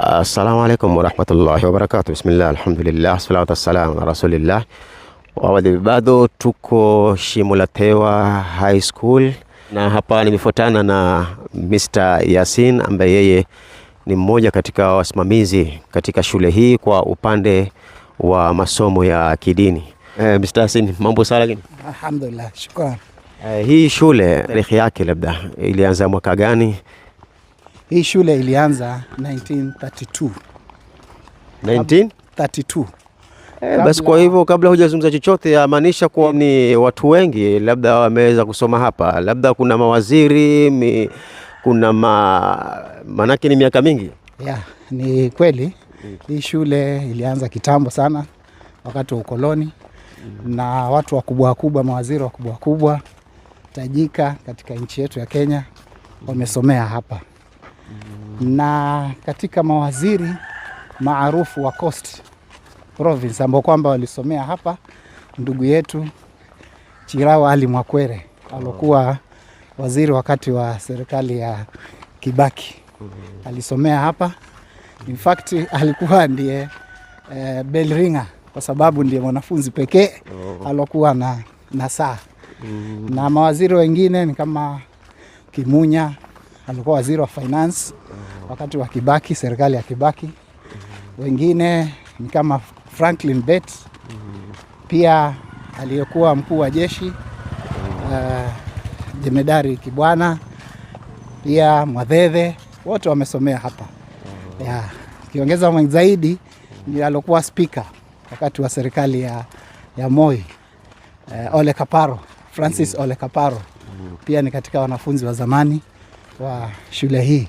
Assalamu alaikum warahmatullahi wabarakatuh. Bismillah, alhamdulillah, salatu wassalamu ala rasulillah. Wawadi bado tuko Shimo la Tewa High School, na hapa nimefuatana na Mr. Yasin ambaye yeye ni mmoja katika wasimamizi katika shule hii kwa upande wa masomo ya kidini. Mr. Yasin, mambo sawa gani? Alhamdulillah, shukran. Hii shule tarehe yake labda ilianza mwaka gani? Hii shule ilianza 1932. 1932. Basi kwa hivyo kabla hujazungumza chochote, yamaanisha kwa ni watu wengi labda wameweza kusoma hapa, labda kuna mawaziri, kuna manake ni miaka mingi. Ni kweli. Hii shule ilianza kitambo sana wakati wa ukoloni, na watu wakubwa, mawaziri wakubwa tajika katika nchi yetu ya Kenya wamesomea hapa. Na katika mawaziri maarufu wa Coast Province ambao kwamba walisomea hapa, ndugu yetu Chirawa Ali Mwakwere alikuwa waziri wakati wa serikali ya Kibaki. Alisomea hapa. In fact alikuwa ndiye bell ringer kwa sababu ndiye mwanafunzi pekee alikuwa na saa. Na mawaziri wengine ni kama Kimunya, alikuwa waziri wa finance wakati wa Kibaki, serikali ya Kibaki. Wengine ni kama Franklin Bett, pia aliyekuwa mkuu wa jeshi Jemedari Kibwana, pia Mwadhedhe, wote wamesomea hapa. Kiongeza mwengi zaidi ni alikuwa speaker wakati wa serikali ya Moi, Ole Kaparo, Francis Ole Kaparo, pia ni katika wanafunzi wa zamani wa shule hii.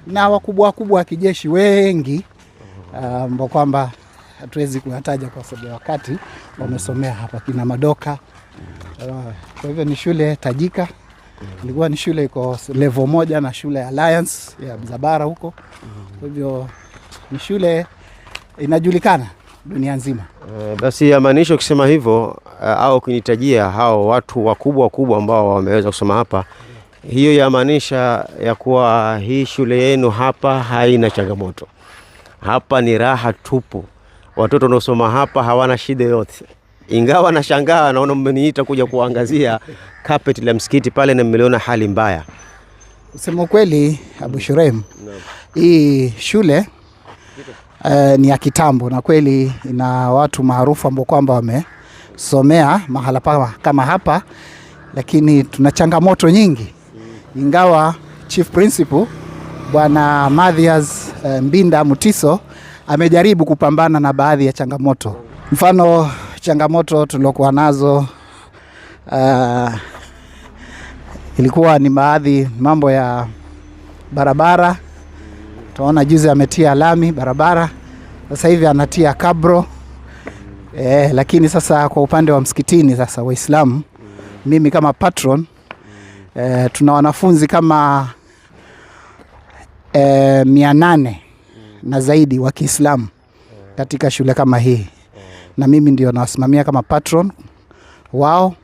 Na wakubwa wa kijeshi wengi ambao kwamba hatuwezi kuwataja kwa sababu ya wakati, wamesomea hapa, kina Madoka. Kwa hivyo ni shule tajika. Ilikuwa ni shule iko level moja na shule Alliance ya Zabara huko. Kwa hivyo ni shule inajulikana dunia nzima. Basi yamaanisha ukisema hivyo au kunitajia hao watu wakubwa ambao wameweza kusoma hapa, hiyo yamaanisha ya kuwa hii shule yenu hapa haina changamoto. Hapa ni raha tupu. Watoto wanaosoma hapa hawana shida yote. Ingawa nashangaa naona mmeniita kuja kuangazia carpet la msikiti pale na mmeliona hali mbaya. Usema kweli Abu Shuraim, hii shule ni ya kitambo na kweli ina watu maarufu ambao kwamba wamesomea mahala kama hapa, lakini tuna changamoto nyingi. Ingawa Chief Principal Bwana Mathias Mbinda Mutiso amejaribu kupambana na baadhi ya changamoto. Mfano changamoto tulokuwa nazo ilikuwa ni baadhi mambo ya barabara. Tunaona juzi ametia lami barabara, sasa hivi anatia kabro. Lakini sasa kwa upande wa msikitini sasa Waislamu, mimi kama patron tuna wanafunzi kama 800 na zaidi wa Kiislamu katika shule kama hii, na mimi ndio nawasimamia kama patron wao.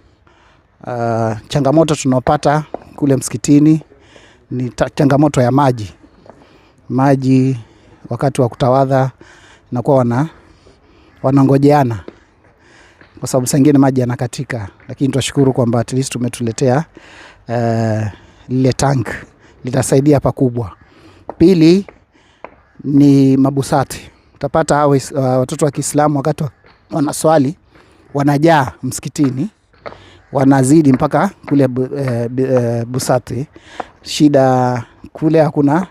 Changamoto tunapata kule msikitini ni changamoto ya maji wakati wa kutawadha na kwa wanangojeana kwa sababu sengine maji yanakatika, lakini tunashukuru kwamba at least tumetuletea lile tank, litasaidia pakubwa. Pili ni mabusati. Utapata hao watoto wa Kiislamu wakati wanaswali wanajaa msikitini, wanazidi mpaka kule busati. Shida kule hakuna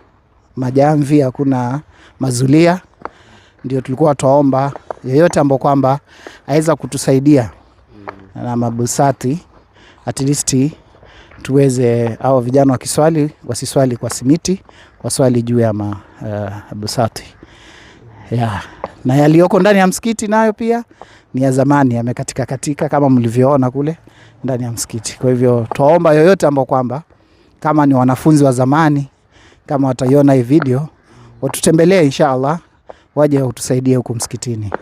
majamvi, hakuna mazulia. Ndio tulikuwa tuomba yeyote ambao kwamba aweza kutusaidia na mabusati, at least tuweze hao vijana wa kiswali wasiswali kwa simiti, waswali juu ya busati. Na yaliyoko ndani ya msikiti nayo pia ni ya zamani, yamekatika kama mlivyoona kule ndani ya msikiti. Kwa hivyo tuomba yoyote ambao kwamba kama ni wanafunzi wa zamani, kama wataiona hii video, watutembelee inshallah, waje utusaidie huko msikitini.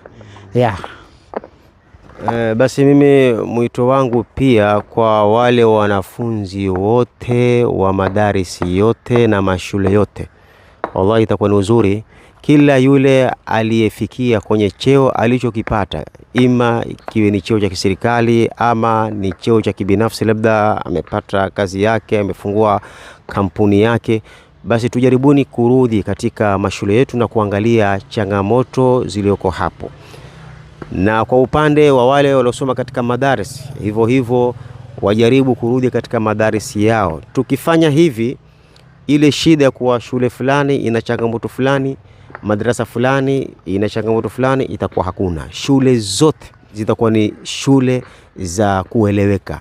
Basi mimi mwito wangu pia kwa wale wanafunzi wote wa madarisi yote na mashule yote, wallahi itakuwa ni uzuri kila yule aliyefikia kwenye cheo alichokipata, ima kiwe ni cheo cha kiserikali ama ni cheo cha kibinafsi, labda amepata kazi yake, amefungua kampuni yake, basi tujaribuni kurudi katika mashule yetu na kuangalia changamoto zilioko hapo. Na kwa upande wa wale waliosoma katika madaris, hivyo hivyo wajaribu kurudi katika madaris yao. Tukifanya hivi, ile shida kuwa shule fulani ina changamoto fulani, madrasa fulani ina changamoto fulani, itakuwa hakuna. Shule zote zitakuwa ni shule za kueleweka.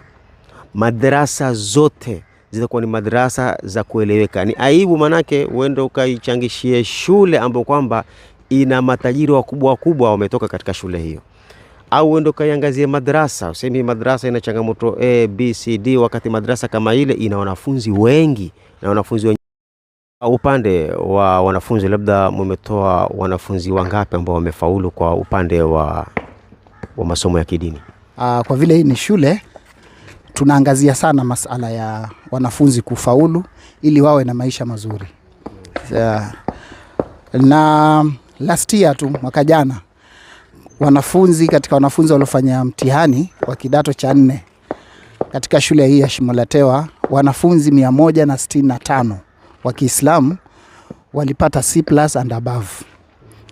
Madrasa zote zitakuwa ni madrasa za kueleweka. Ni aibu manake uende ukaichangishie shule ambayo kwamba ina matajiri wakubwa wametoka katika shule hiyo. Au uende ukaiangazie madrasa, usemi madrasa ina changamoto A, B, C, D, wakati madrasa kama ile ina wanafunzi wengi na wanafunzi wengi. Upande wa wanafunzi, labda mmetoa wanafunzi wangapi ambao wamefaulu kwa upande wa masomo ya kidini? Kwa vile hii ni shule, tunaangazia sana masala ya wanafunzi kufaulu ili wawe na maisha mazuri. Na last year tu, mwaka jana, katika wanafunzi waliofanya mtihani wa kidato cha 4 katika shule hii ya Shimolatewa, wanafunzi 165 wa Kiislamu walipata C+ and above.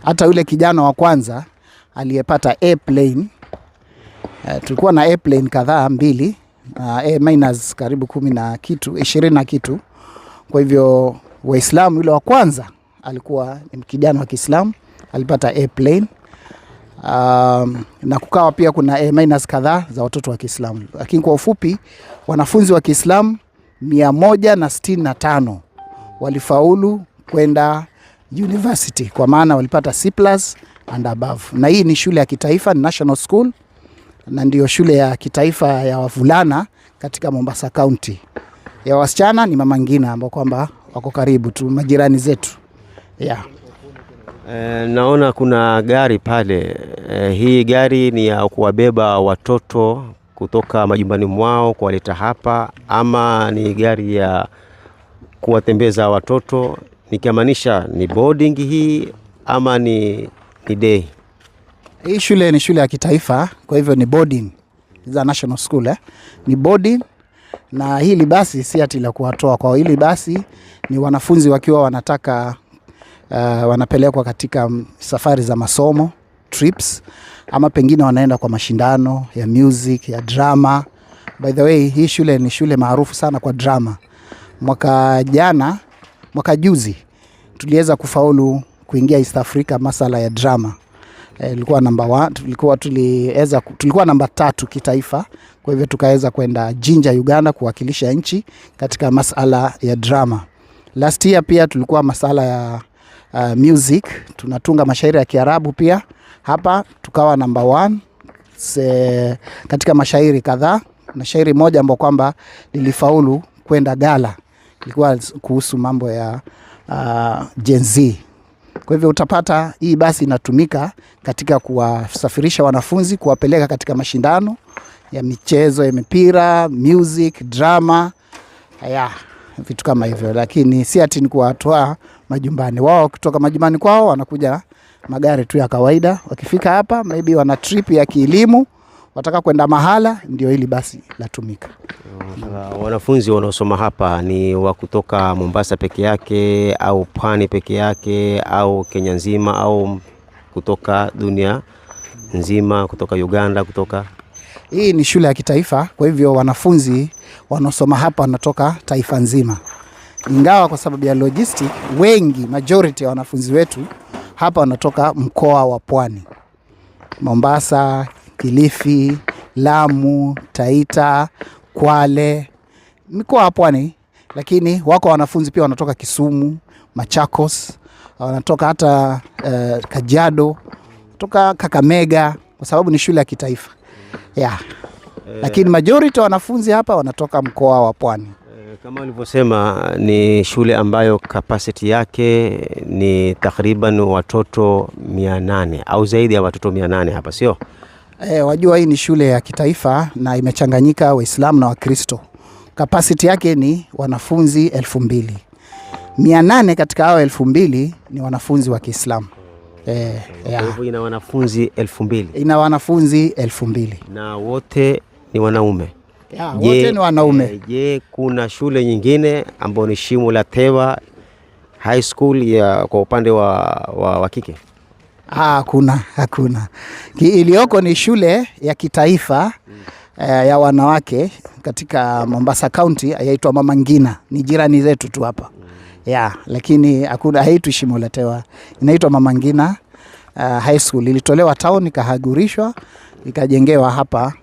Hata yule kijana wa kwanza aliyepata A plane, tulikuwa na A plane kadhaa 2, A- karibu 10 na kitu, 20 na kitu. Kwa hivyo Waislamu, yule wa kwanza alikuwa ni kijana wa Kiislamu, alipata A plane. Na kukawa pia kuna A- kadhaa za watoto wa Kiislamu. Lakini kwa ufupi, wanafunzi wa Kiislamu 165 walifaulu kwenda university, kwa maana walipata C+ and above. Na hii ni shule ya kitaifa, ni national school, na ndio shule ya kitaifa ya wavulana katika Mombasa County. Ya wasichana ni Mama Ngina, ambao kwamba wako karibu tu, majirani zetu. Yeah. Naona kuna gari pale. Hii gari ni ya kuwabeba watoto kutoka majumbani mwao kuwaleta hapa, ama ni gari ya kuwatembeza watoto? Nikiamanisha ni boarding hii ama ni day? Hii shule ni shule ya kitaifa, kwa hivyo ni boarding. Za national school ni boarding. Na hili basi si ati la kuwatoa. Kwa hili basi ni wanafunzi wakiwa wanataka wanapelekwa katika safari za masomo, trips, ama pengine wanaenda kwa mashindano ya music, ya drama. By the way, hii shule ni shule maarufu sana kwa drama. Mwaka juzi tuliweza kufaulu kuingia East Africa masala ya drama. Ilikuwa number 1, tulikuwa namba 3 kitaifa. Kwa hivyo tukaweza kwenda Jinja, Uganda, kuwakilisha nchi katika masala ya drama. Last year pia tulikuwa masala ya music, tunatunga mashairi ya Kiarabu pia. Hapa tukawa number 1 katika mashairi kadhaa, na shairi moja ambao kwamba lilifaulu kwenda gala, ilikuwa kuhusu mambo ya Gen Z. Kwa hivyo utapata hii basi inatumika katika kuwasafirisha wanafunzi, kuwapeleka katika mashindano ya michezo ya mipira, music, drama, vitu kama hivyo. Lakini si ati ni kuwatoa majumbani. Wao kutoka majumbani kwao wanakuja magari tu ya kawaida. Wakifika hapa maybe wana trip ya kielimu, wataka kwenda mahala, ndio hili basi latumika. Wanafunzi wanaosoma hapa ni wa kutoka Mombasa peke yake au Pwani peke yake au Kenya nzima au kutoka dunia nzima, kutoka Uganda, kutoka? Hii ni shule ya kitaifa, kwa hivyo wanafunzi wanaosoma hapa wanatoka taifa nzima. Ingawa kwa sababu ya logistic, majority ya wanafunzi wetu hapa wanatoka mkoa wa Pwani. Mombasa, Kilifi, Lamu, Taita, Kwale, mikoa ya Pwani. Lakini wako wanafunzi pia wanatoka Kisumu, Machakos, wanatoka hata Kajiado, kutoka Kakamega, kwa sababu ni shule ya kitaifa. Lakini majority wanafunzi hapa wanatoka mkoa wa Pwani. Kama ulivyosema, ni shule ambayo capacity yake ni takriban watoto 800 au zaidi ya watoto 800 hapa, sio? Wajua hii ni shule ya kitaifa na imechanganyika Waislamu na Wakristo. Capacity yake ni wanafunzi 2000. 800 katika hao 2000 ni wanafunzi wa Kiislamu. Kwa hivyo ina wanafunzi 2000. Ina wanafunzi 2000. Na wote ni wanaume. Wote ni wanaume. Je, kuna shule nyingine ambayo ni Shimo la Tewa High School ya kwa upande wa kike? Hakuna. Iliyoko ni shule ya kitaifa ya wanawake katika Mombasa County, yaitwa Mama Ngina. Ni jirani zetu tu hapa. Lakini hakuna, haitwi Shimo la Tewa. Inaitwa Mama Ngina High School. Ilitolewa town, ikahagurishwa, ikajengewa hapa.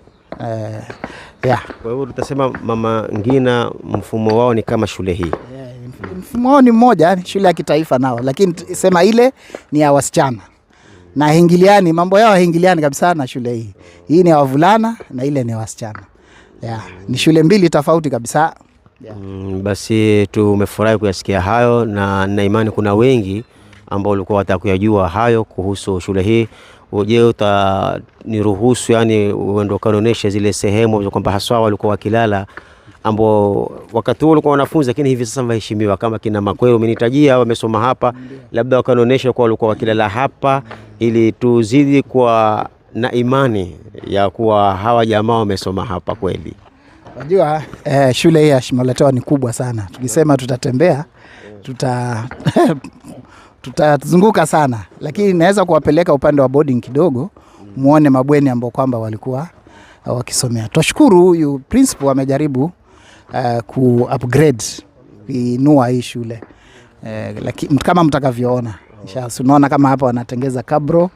Kwa hivyo tutasema Mama Ngina mfumo wao ni kama shule hii. Mfumo wao ni mmoja, ni shule ya kitaifa nao, lakini sema ile ni ya wasichana. Na hingiliani, mambo yao hingiliani kabisa na shule hii. Hii ni ya wavulana na ile ni ya wasichana. Ni shule mbili tofauti kabisa. Basi tumefurahi kuyasikia hayo, na nina imani kuna wengi ambao walikuwa watakuyajua hayo kuhusu shule hii. Je, utaniruhusu yani uende kanoneshe zile sehemu kwamba haswa walikuwa wakilala ambao wakati huo walikuwa wanafunzi lakini hivi sasa waheshimiwa, kama kina Makwero umenitajia wamesoma hapa, labda wakanonesha kwa walikuwa wakilala hapa, ili tuzidi kwa na imani ya kuwa hawa jamaa wamesoma hapa kweli. Unajua shule hii ya Shimo la Tewa ni kubwa sana. Tukisema tutatembea tutazunguka sana, lakini naweza kuwapeleka upande wa boarding kidogo muone mabweni ambao kwamba walikuwa wakisomea. Tunashukuru huyu principal amejaribu ku-upgrade, kuinua hii shule. Lakini kama mtakavyoona, unaona kama hapa wanatengeza kabro,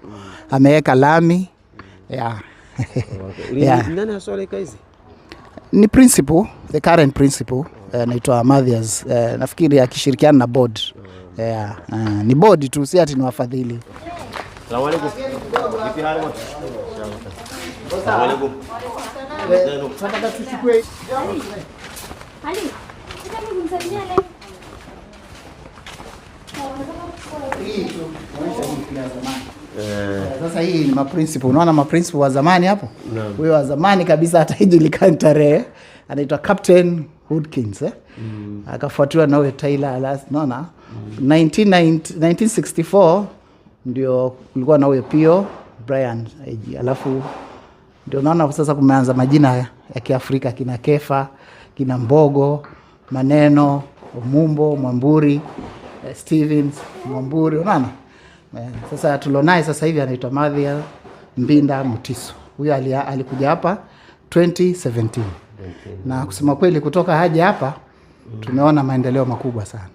ameweka lami. Nani aswali hizi? Ni principal, the current principal, anaitwa Mathias, nafikiri akishirikiana na board. Ni board tu, si ati ni wafadhili. Asalamu alaykum. Vipi hali wote? Asalamu alaykum. Tunataka tuchukue Ali, sasa nimemsalimia leo. Sasa hii ni maprinciple. Unaona maprinciple wa zamani hapo? Huyo wa zamani kabisa hata haijulikani tarehe. Anaitwa Captain Hoodkins. Akafuatiwa na huyo Tyler, unaona? 1964 ndio kulikuwa na huyo Pio Brian. Alafu ndio naona sasa kumeanza majina ya Kiafrika, kina Kefa, kina Mbogo, Maneno, Mumbo, Mwamburi, Stevens, Mwamburi, unaona? Sasa tulionaye sasa hivi anaitwa Madhia Mbinda Mutiso. Huyo alikuja hapa 2017. Na kusema kweli kutoka haja hapa tumeona maendeleo makubwa sana.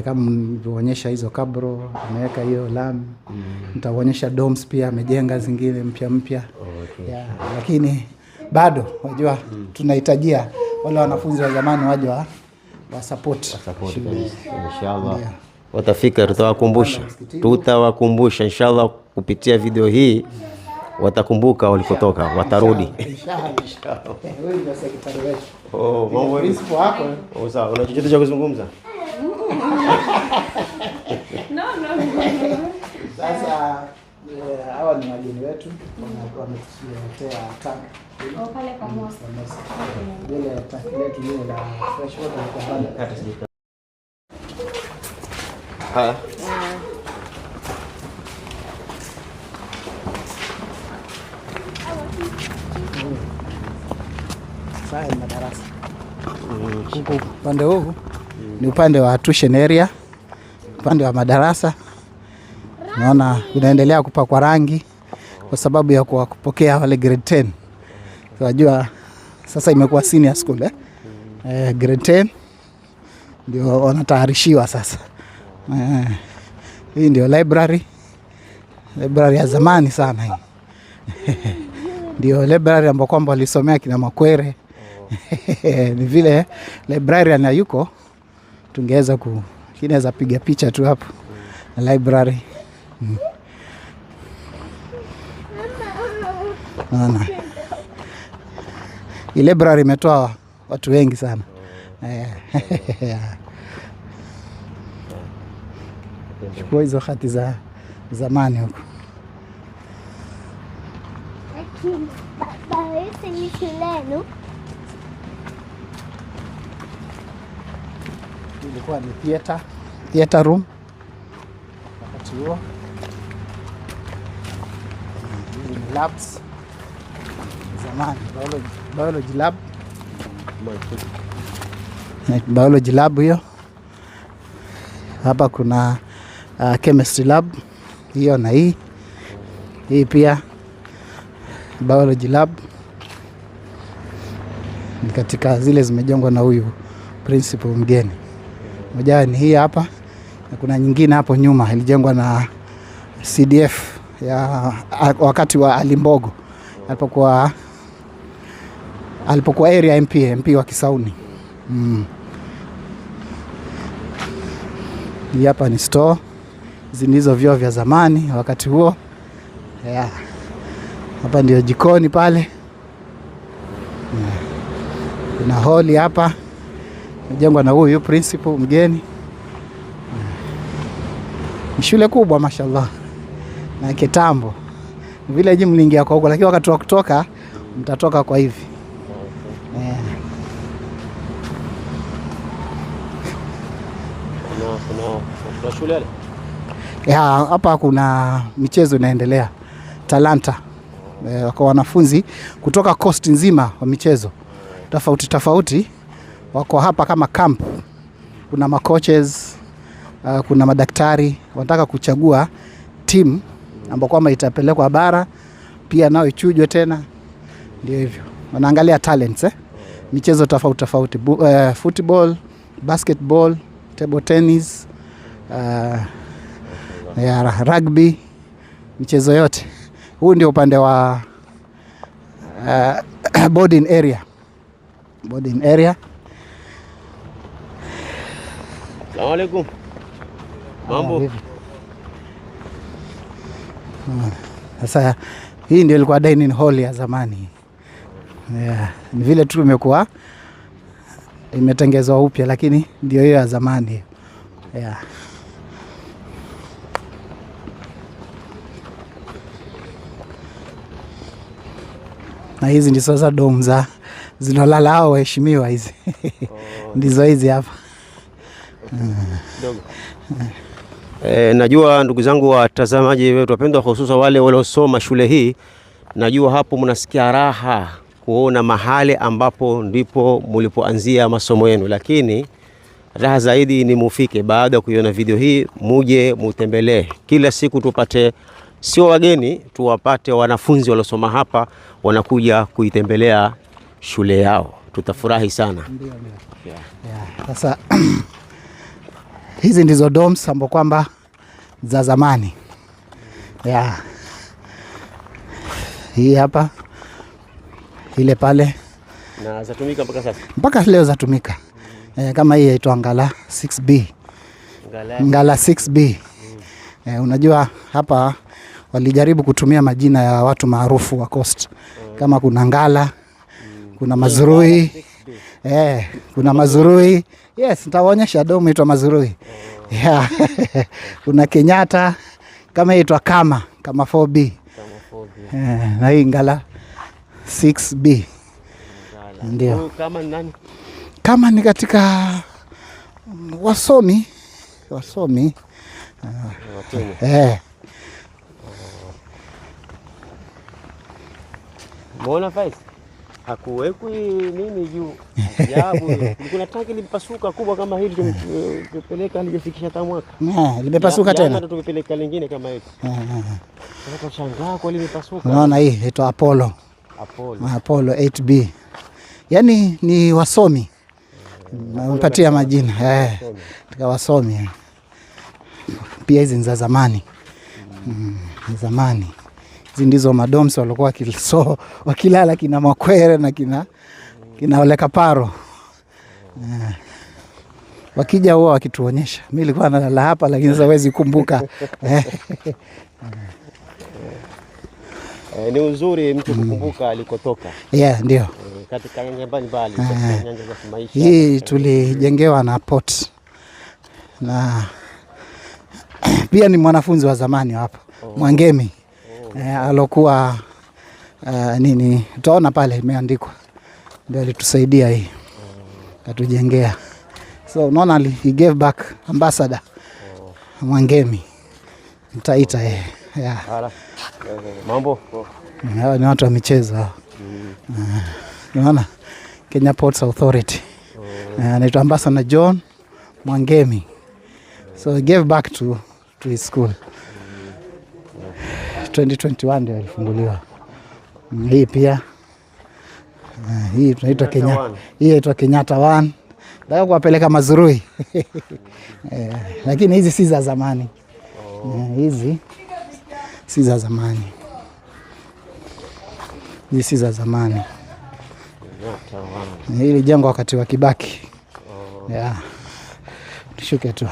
Kama nilivyoonyesha hizo kabro, ameweka hiyo lami. Nitaonyesha domes pia amejenga zingine mpya. Lakini bado unajua tunahitajia wale wanafunzi wa zamani waje wa support. Inshallah. Watafika, tutawakumbusha inshallah kupitia video hii, watakumbuka walikotoka, watarudi. Inshallah. Wewe ndio sekretari wetu. Mambo principal wako. Sawa, una chochote cha kuzungumza? No. Sasa hawa ni wageni wetu, wametuletea tank. Pale kwa Mosa. Ile tank letu ile la fresh water kwa pale. Haya. Sasa ni madarasa. Huko upande huu ni upande wa tuition area, upande wa madarasa. Naona unaendelea kupakwa rangi kwa sababu ya kupokea wale grade 10. Unajua sasa imekuwa senior school grade 10 ndio wanatayarishiwa sasa. Hii ndio library ya zamani sana hii. Ndio library ambapo kwamba walisomea kina Makwere. Ni vile librarian hayuko, tungeweza kinaweza piga picha tu hapo na library. Naona ile library imetoa watu wengi sana. Chukua hizo hati za zamani huko. Baba, ese ni shulenu. ilikuwa ni theater room wakati huo. Hii ni labs zamani, biology lab. Biology lab hiyo. Hapa kuna chemistry lab hiyo, na hii pia biology lab, ni katika zile zimejengwa na huyu principal mgeni. Moja ni hii hapa, na kuna nyingine hapo nyuma ilijengwa na CDF ya wakati wa Ali Mbogo alipokuwa area MP wa Kisauni. Hii hapa ni store. Hizi ndizo vyoo vya zamani wakati huo. Yeah. Hapa ndio jikoni pale. Yeah. Kuna holi hapa imejengwa na huyu principal mgeni. Ni shule kubwa mashallah. Na kitambo. Vile jimu mliingia kwa huko, lakini wakati wa kutoka mtatoka kwa hivi. Yeah. Kuna shule ile? Hapa kuna michezo inaendelea. Talanta. Kwa wanafunzi kutoka coast nzima wa michezo tofauti wako hapa kama camp. Kuna macoaches, kuna madaktari wanataka kuchagua timu ambapo kwamba itapelekwa bara, pia nao ichujwe tena. Ndio hivyo. Wanaangalia talents michezo tofauti, football, basketball, table tennis, rugby, michezo yote. Huu ndio upande wa boarding area. Assalamu alaikum. Mambo. Sasa hii ndio ilikuwa dining hall ya zamani. Yeah, ni vile tu imekuwa imetengezwa upya, lakini ndio hiyo ya zamani. Yeah. Na hizi ndizo sasa dom za zinalala hao waheshimiwa hizi. Ndizo hizi hapa. Najua ndugu zangu watazamaji wetu wapendwa, hususan wale waliosoma shule hii, najua hapo mnasikia raha kuona mahali ambapo ndipo mlipoanzia masomo yenu, lakini raha zaidi ni mufike baada ya kuiona video hii, muje mutembelee. Kila siku tupate sio wageni, tuwapate wanafunzi waliosoma hapa wanakuja kuitembelea shule yao. Tutafurahi sana. Ndio. Yeah. Sasa hizi ndizo dorms ambapo kwamba za zamani. Yeah. Hii hapa, ile pale. Na zatumika mpaka sasa? Mpaka leo zatumika. Kama hii inaitwa Ngala 6B. Ngala 6B. Unajua hapa walijaribu kutumia majina ya watu maarufu wa Coast. Kama kuna Ngala, kuna Mazurui. Kuna Mazurui. Yes, nitawaonyesha domu inaitwa Mazurui. Yeah. Kuna Kenyatta, kama inaitwa kama 4B. Na hii Ngala 6B. Ndio. Kama ni nani? Kama ni katika wasomi. Mbona Faiz? Hakuwekwi nini juu? Ajabu. Kuna tanki limepasuka kubwa kama hili tupeleka halijafikisha hata mwaka. Limepasuka tena. Ndio tupeleka lingine kama hili. Sasa shangaa kwa limepasuka. Unaona hii inaitwa Apollo 8B. Yaani ni wasomi. Nampatia majina. Katika wasomi. Pia hizi ni za zamani. Zamani. Hizi ndizo madoms walikuwa wakilala kina Makwere na kina Ole Kaparo. Wakija huwa wakituonyesha. Mimi nilikuwa nalala hapa lakini sasa siwezi kumbuka. Ni uzuri mtu kukumbuka alikotoka. Yeah, ndio. Katika nyanja mbalimbali, katika nyanja za maisha. Hii tulijengewa na port. Na pia ni mwanafunzi wa zamani hapa. Mwangemi. Alokuwa utaona pale imeandikwa. Ndio alitusaidia hii. Katujengea. So unaona he gave back ambassador Mwangemi Taita yeah. Mambo Hawa ni watu wa michezo hao. Unaona Kenya Ports Authority. Anaitwa Ambassador John Mwangemi. So he gave back to his school. 2021 ndio ilifunguliwa. Hii pia hii tunaitwa Kenya. Hii inaitwa Kenyatta 1. Ndio kuwapeleka Mazurui. Lakini hizi si za zamani. Hizi si za zamani. Hizi si za zamani. Hili jengo wakati wa Kibaki. Yeah. Tushuke tu.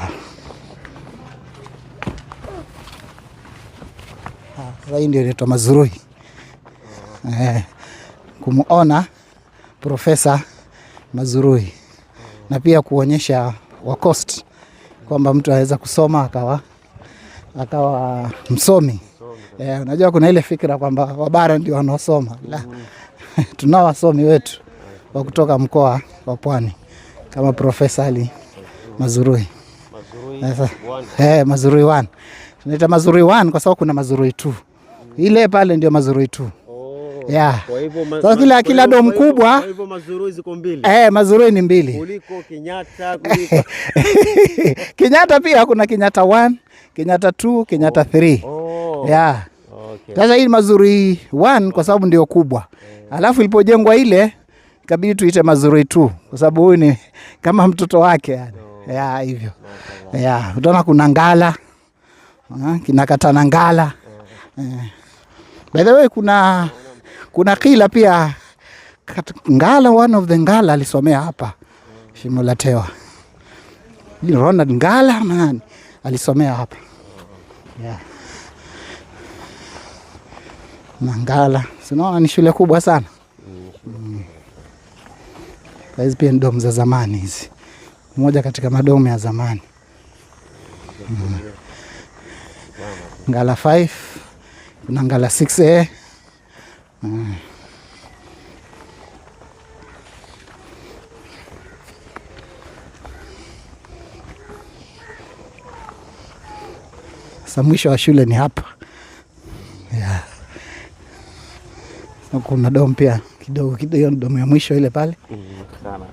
Hii ndio inaitwa Mazurui. Kumuona Profesa Mazurui. Na pia kuonyesha wa coast kwamba mtu anaweza kusoma akawa msomi. Unajua kuna ile fikra kwamba wabara ndio wanaosoma. Tunao wasomi wetu wa kutoka mkoa wa Pwani kama Profesa Ali Mazurui. Mazurui 1. Tunaita Mazurui 1 kwa sababu kuna Mazurui 2. Ile pale ndio Mazurui 2. Yeah. Kwa hivyo so kila dom kubwa. Kwa hivyo Mazurui ziko mbili. Mazurui ni mbili. Kuliko Kenyatta, kuliko Kenyatta pia kuna Kenyatta 1, Kenyatta 2, Kenyatta 3. Yeah. Okay. Sasa hii Mazurui 1 kwa sababu ndio kubwa. Alafu ilipojengwa ile ikabidi tuite Mazurui 2 kwa sababu huyu ni kama mtoto wake yani. Yeah, hivyo. Yeah, utaona kuna Ngala. Kinakatana Ngala. By the way kuna Kila pia Ngala, one of the Ngala alisomea hapa Shimo la Tewa. Ronald Ngala man alisomea hapa. Yeah. Na Ngala, sinaona ni shule kubwa sana. Hizi pia ndomu za zamani hizi. Moja katika madomu ya zamani. Ngala 5, kuna Ngala 6A. Sasa mwisho wa shule ni hapa. Yeah. Kuna domu pia kidogo domu ya mwisho ile pale. Sana.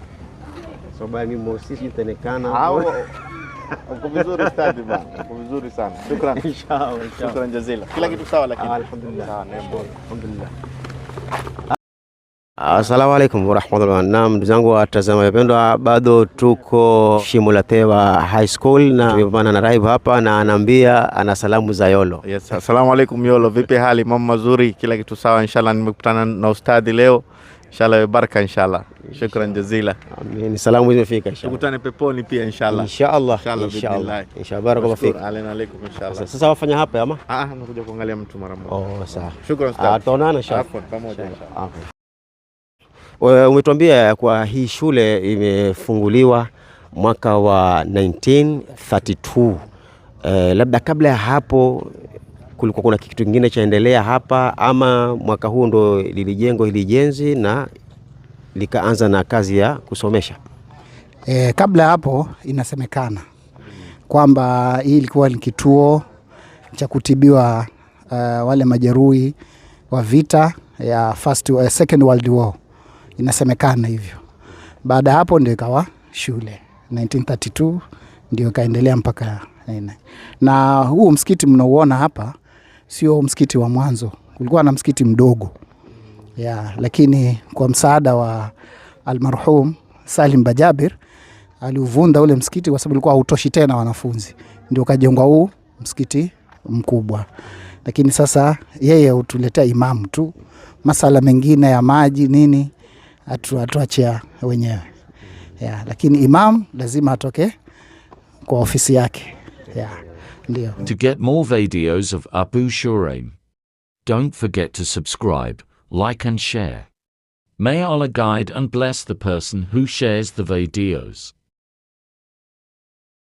So bali mimi mosisi itenekana. Uko vizuri stadi bana. Uko vizuri sana. Shukrani. Inshallah. Shukrani jazila. Kila kitu sawa lakini. Alhamdulillah. Alhamdulillah. Assalamu alaikum warahmatullahi. Naam, ndugu zangu watazamaji wapendwa, bado tuko Shimo la Tewa High School na tumepana na Raib hapa na anaambia ana salamu za Yolo. Yes, assalamu alaikum Yolo. Vipi hali? Mambo mazuri, kila kitu sawa inshallah. Nimekutana na ustadi leo. Inshallah baraka inshallah. Shukran jazila. Amin. Salamu zimefika inshallah. Tukutane peponi pia inshallah. Inshallah. Inshallah. Inshallah barakallahu fik. Alaikum inshallah. Sasa wafanya hapa ama? Nakuja kuangalia mtu mara moja. Sawa. Shukran ustadi. Tutaonana inshallah. Pamoja inshallah. Umetuambia kwa hii shule imefunguliwa mwaka wa 1932. Labda kabla ya hapo kulikuwa kuna kitu kingine chaendelea hapa ama mwaka huu ndo lilijengwa hili jenzi na likaanza na kazi ya kusomesha? Kabla hapo inasemekana kwamba hii ilikuwa ni kituo cha kutibiwa wale majeruhi wa vita ya Second World War. Inasemekana hivyo. Baada hapo ndio ikawa shule. 1932 ndio kaendelea mpaka na huu msikiti mnaoona hapa sio msikiti wa mwanzo. Kulikuwa na msikiti mdogo. Lakini kwa msaada wa almarhum Salim Bajabir aliuvunda ule msikiti kwa sababu ulikuwa hautoshi tena wanafunzi. Ndio kajengwa huu msikiti mkubwa. Lakini sasa yeye hutuletea imamu tu. Masala mengine ya maji nini atuachia wenyewe. Lakini imam lazima atoke kwa ofisi yake. Ndio. To get more videos of Abu Shuraim, don't forget to subscribe, like and share. May Allah guide and bless the person who shares the videos.